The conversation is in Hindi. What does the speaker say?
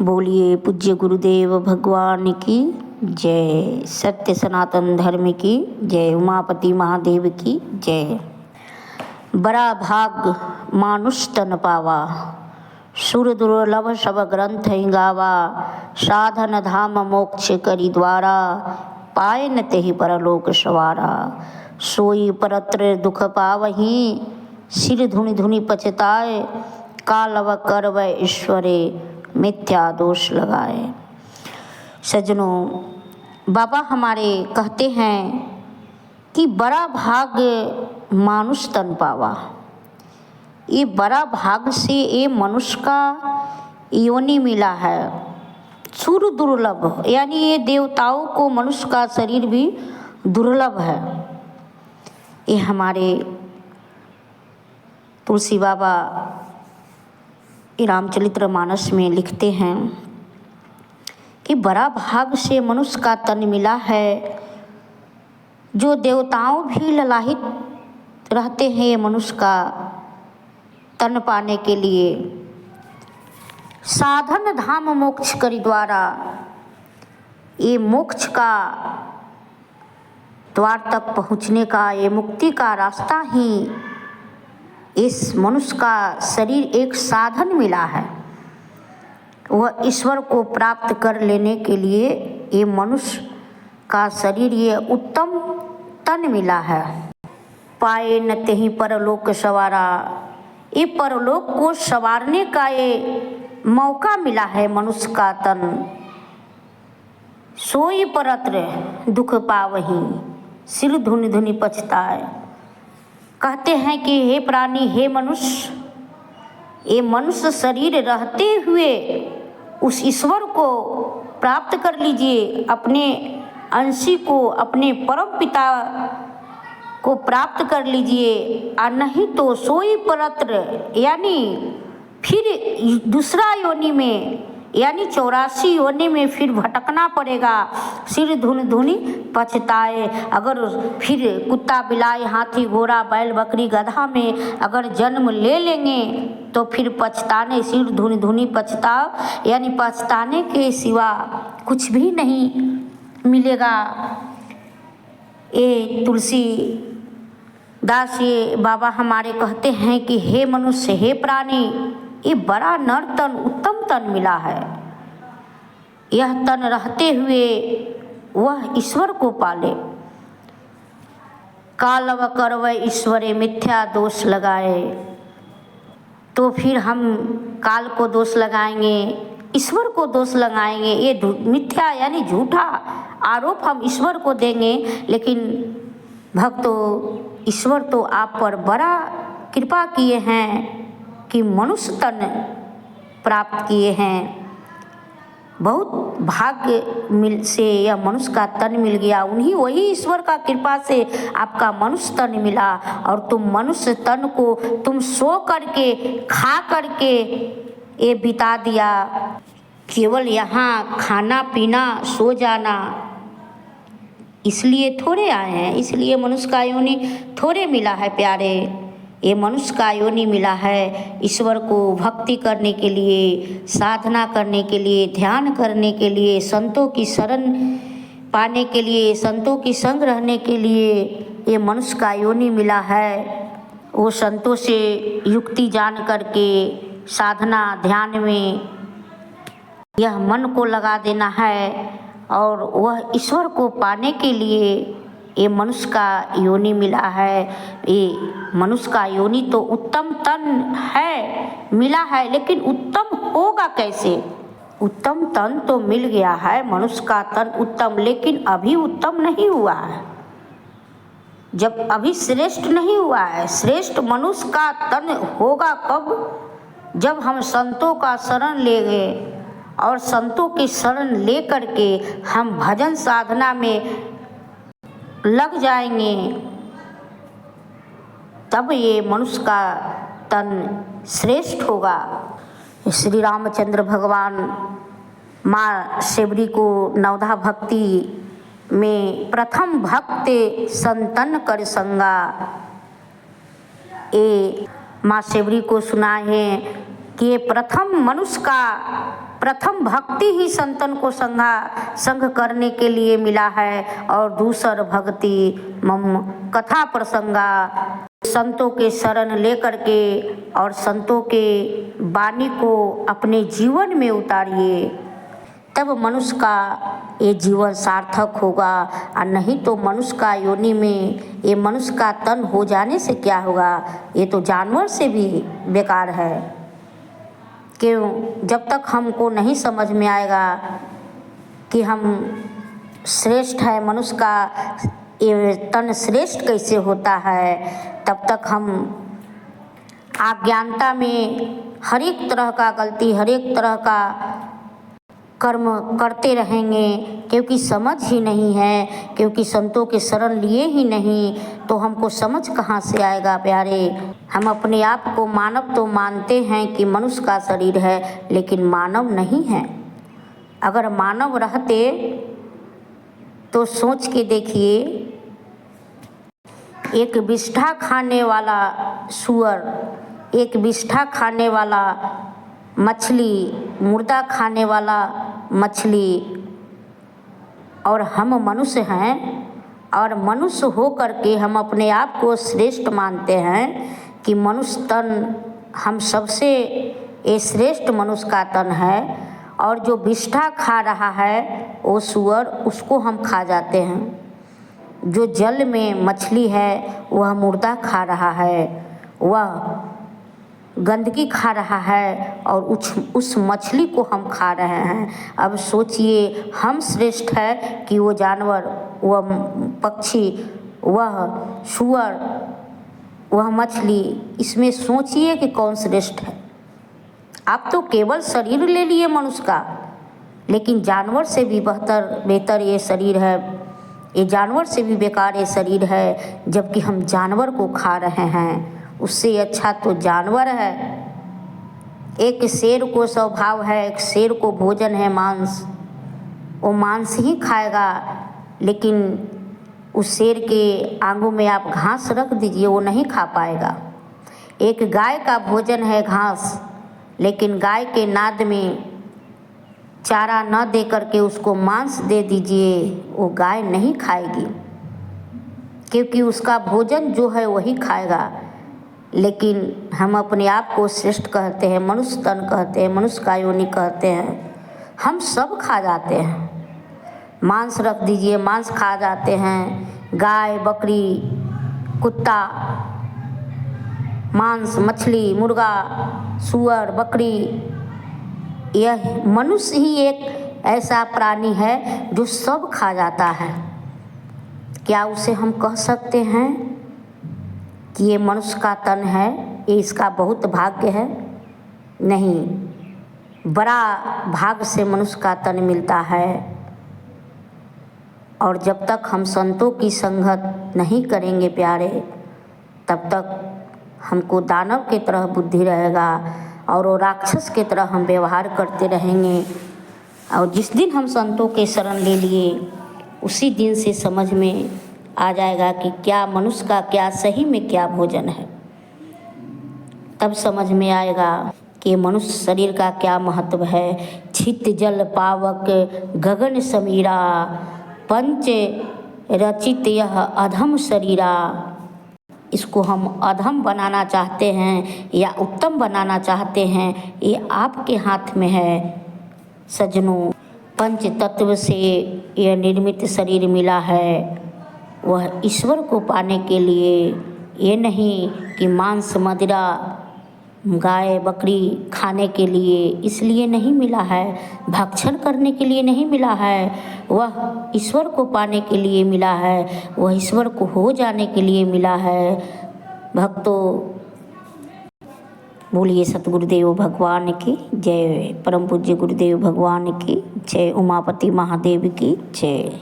बोलिए पूज्य गुरुदेव भगवान की जय। सत्य सनातन धर्म की जय। उमापति महादेव की जय। बड़ा भाग मानुष तन पावा, सुर दुर्लभ सब ग्रंथ गावा। साधन धाम मोक्ष करी द्वारा, पाए न तेहि परलोक सवारा। सोई परत्र दुख पावही, सिर धुनि धुनि पछताए। कालव करव ईश्वरे, मिथ्या दोष लगाए। सज्जनों, बाबा हमारे कहते हैं कि बड़ा भाग मानुष तन पावा। ये बड़ा भाग से ये मनुष्य का योनि मिला है। सुर दुर्लभ यानी ये देवताओं को मनुष्य का शरीर भी दुर्लभ है। ये हमारे तुलसी बाबा रामचरितमानस में लिखते हैं कि बड़ा भाग से मनुष्य का तन मिला है। जो देवताओं भी ललाहित रहते हैं ये मनुष्य का तन पाने के लिए। साधन धाम मोक्ष करी द्वारा, ये मोक्ष का द्वार तक पहुँचने का, ये मुक्ति का रास्ता ही इस मनुष्य का शरीर एक साधन मिला है। वह ईश्वर को प्राप्त कर लेने के लिए ये मनुष्य का शरीर, ये उत्तम तन मिला है। पाए न तेहि परलोक सवारा, ये परलोक को संवारने का ये मौका मिला है मनुष्य का तन। सोई परत्र दुख पावही, सिर धुनि धुनि पछताए। कहते हैं कि हे प्राणी, हे मनुष्य, ये मनुष्य शरीर रहते हुए उस ईश्वर को प्राप्त कर लीजिए। अपने अंशी को, अपने परम पिता को प्राप्त कर लीजिए। और नहीं तो सोई परत्र यानी फिर दूसरा योनि में, यानी 84 योनि में फिर भटकना पड़ेगा। सिर धुनि धुनि पछताए। अगर फिर कुत्ता बिलाई हाथी घोड़ा बैल बकरी गधा में अगर जन्म ले लेंगे तो फिर पछताने, सिर धुनि धुनि पछताओ यानी पछताने के सिवा कुछ भी नहीं मिलेगा। ये तुलसी दास ये बाबा हमारे कहते हैं कि हे मनुष्य, हे प्राणी, ये बड़ा नर तन, उत्तम तन मिला है। यह तन रहते हुए वह ईश्वर को पाले। कालव करव ईश्वरे, मिथ्या दोष लगाए। तो फिर हम काल को दोष लगाएंगे, ईश्वर को दोष लगाएंगे। ये मिथ्या यानी झूठा आरोप हम ईश्वर को देंगे। लेकिन भक्तों, ईश्वर तो आप पर बड़ा कृपा किए हैं कि मनुष्य तन प्राप्त किए हैं। बहुत भाग्य से यह मनुष्य का तन मिल गया। वही ईश्वर का कृपा से आपका मनुष्य तन मिला। और तुम मनुष्य तन को तुम सो करके खा करके ये बिता दिया। केवल यहाँ खाना पीना सो जाना, इसलिए थोड़े आए हैं। इसलिए मनुष्य का योनि थोड़े मिला है प्यारे। ये मनुष्य का योनि मिला है ईश्वर को भक्ति करने के लिए, साधना करने के लिए, ध्यान करने के लिए, संतों की शरण पाने के लिए, संतों की संग रहने के लिए ये मनुष्य का योनि मिला है। वो संतों से युक्ति जान करके साधना ध्यान में यह मन को लगा देना है। और वह ईश्वर को पाने के लिए ये मनुष्य का योनि मिला है। ये मनुष्य का योनि तो उत्तम तन है, मिला है, लेकिन उत्तम होगा कैसे? उत्तम तन तो मिल गया है, मनुष्य का तन उत्तम, लेकिन अभी उत्तम नहीं हुआ है। जब अभी श्रेष्ठ नहीं हुआ है। श्रेष्ठ मनुष्य का तन होगा कब? जब हम संतों का शरण लेंगे और संतों की शरण ले करके हम भजन साधना में लग जाएंगे, तब ये मनुष्य का तन श्रेष्ठ होगा। श्री रामचंद्र भगवान माँ शेबरी को नवधा भक्ति में प्रथम भक्त संतन कर संगा, ये माँ शेबरी को सुनाए हैं कि ये प्रथम मनुष्य का प्रथम भक्ति ही संतन को संग करने के लिए मिला है, और दूसर भक्ति मम कथा प्रसंगा। संतों के शरण लेकर के और संतों के वाणी को अपने जीवन में उतारिए, तब मनुष्य का ये जीवन सार्थक होगा। और नहीं तो मनुष्य का योनि में, ये मनुष्य का तन हो जाने से क्या होगा, ये तो जानवर से भी बेकार है। क्यों? जब तक हमको नहीं समझ में आएगा कि हम श्रेष्ठ है, मनुष्य का ये तन श्रेष्ठ कैसे होता है, तब तक हम अज्ञानता में हर एक तरह का गलती, हर एक तरह का कर्म करते रहेंगे, क्योंकि समझ ही नहीं है, क्योंकि संतों के शरण लिए ही नहीं, तो हमको समझ कहाँ से आएगा प्यारे। हम अपने आप को मानव तो मानते हैं कि मनुष्य का शरीर है, लेकिन मानव नहीं है। अगर मानव रहते तो सोच के देखिए, एक बिष्ठा खाने वाला सूअर, एक बिष्ठा खाने वाला मछली, मुर्दा खाने वाला मछली, और हम मनुष्य हैं, और मनुष्य हो करके हम अपने आप को श्रेष्ठ मानते हैं कि मनुष्य तन हम सबसे ये श्रेष्ठ मनुष्य का तन है, और जो बिष्ठा खा रहा है वो सूअर, उसको हम खा जाते हैं। जो जल में मछली है वह मुर्दा खा रहा है, वह गंदगी खा रहा है, और उस मछली को हम खा रहे हैं। अब सोचिए, हम श्रेष्ठ है कि वो जानवर, वह पक्षी, वह सूअर, वह मछली? इसमें सोचिए कि कौन श्रेष्ठ है। आप तो केवल शरीर ले लिए मनुष्य का, लेकिन जानवर से भी बेहतर ये शरीर है, ये जानवर से भी बेकार ये शरीर है, जबकि हम जानवर को खा रहे हैं। उससे अच्छा तो जानवर है। एक शेर को स्वभाव है, एक शेर को भोजन है मांस, वो मांस ही खाएगा, लेकिन उस शेर के आंगों में आप घास रख दीजिए, वो नहीं खा पाएगा। एक गाय का भोजन है घास, लेकिन गाय के नाद में चारा न दे करके उसको मांस दे दीजिए, वो गाय नहीं खाएगी, क्योंकि उसका भोजन जो है वही खाएगा। लेकिन हम अपने आप को श्रेष्ठ कहते हैं, मनुष्य तन कहते हैं, मनुष्य का योनि कहते हैं। हम सब खा जाते हैं। मांस रख दीजिए, मांस खा जाते हैं। गाय, बकरी, कुत्ता, मांस, मछली, मुर्गा, सूअर, बकरी, यह मनुष्य ही एक ऐसा प्राणी है जो सब खा जाता है। क्या उसे हम कह सकते हैं कि ये मनुष्य का तन है, ये इसका बहुत भाग्य है? नहीं, बड़ा भाग्य से मनुष्य का तन मिलता है। और जब तक हम संतों की संगत नहीं करेंगे प्यारे, तब तक हमको दानव की तरह बुद्धि रहेगा, और वो राक्षस की तरह हम व्यवहार करते रहेंगे। और जिस दिन हम संतों के शरण ले लिए, उसी दिन से समझ में आ जाएगा कि क्या मनुष्य का क्या सही में क्या भोजन है। तब समझ में आएगा कि मनुष्य शरीर का क्या महत्व है। छित जल पावक गगन समीरा, पंच रचित यह अधम शरीरा। इसको हम अधम बनाना चाहते हैं या उत्तम बनाना चाहते हैं, ये आपके हाथ में है सज्जनों। पंच तत्व से यह निर्मित शरीर मिला है, वह ईश्वर को पाने के लिए, ये नहीं कि मांस मदिरा गाय बकरी खाने के लिए, इसलिए नहीं मिला है, भक्षण करने के लिए नहीं मिला है। वह ईश्वर को पाने के लिए मिला है, वह ईश्वर को हो जाने के लिए मिला है। भक्तों, बोलिए सतगुरुदेव भगवान की जय, परम पूज्य गुरुदेव भगवान की जय, उमापति महादेव की जय।